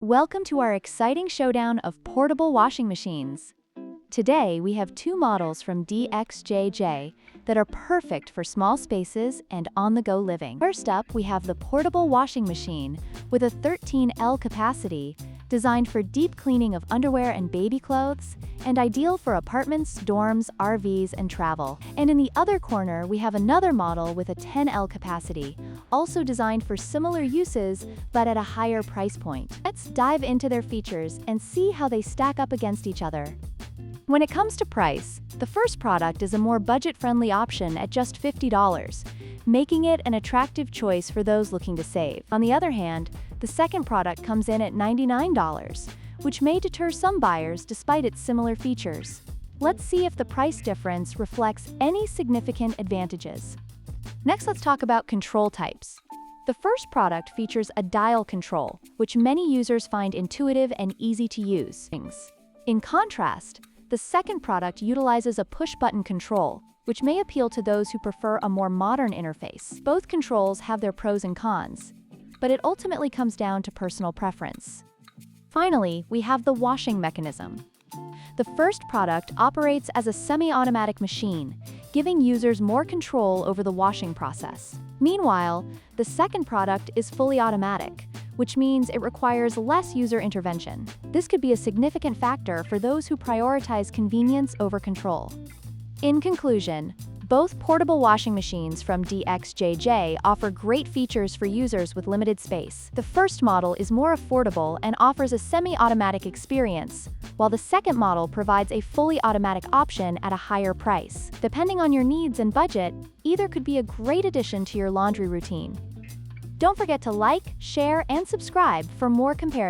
Welcome to our exciting showdown of portable washing machines. Today, we have two models from DXJJ that are perfect for small spaces and on-the-go living. First up, we have the portable washing machine with a 13L capacity, designed for deep cleaning of underwear and baby clothes, and ideal for apartments, dorms, RVs, and travel. And in the other corner, we have another model with a 10L capacity, also designed for similar uses, but at a higher price point. Let's dive into their features and see how they stack up against each other. When it comes to price, the first product is a more budget-friendly option at just $50, making it an attractive choice for those looking to save. On the other hand, the second product comes in at $99, which may deter some buyers despite its similar features. Let's see if the price difference reflects any significant advantages. Next, let's talk about control types. The first product features a dial control, which many users find intuitive and easy to use. In contrast, the second product utilizes a push-button control, which may appeal to those who prefer a more modern interface. Both controls have their pros and cons, but it ultimately comes down to personal preference. Finally, we have the washing mechanism. The first product operates as a semi-automatic machine, giving users more control over the washing process. Meanwhile, the second product is fully automatic, which means it requires less user intervention. This could be a significant factor for those who prioritize convenience over control. In conclusion, both portable washing machines from DXJJ offer great features for users with limited space. The first model is more affordable and offers a semi-automatic experience, while the second model provides a fully automatic option at a higher price. Depending on your needs and budget, either could be a great addition to your laundry routine. Don't forget to like, share, and subscribe for more comparisons.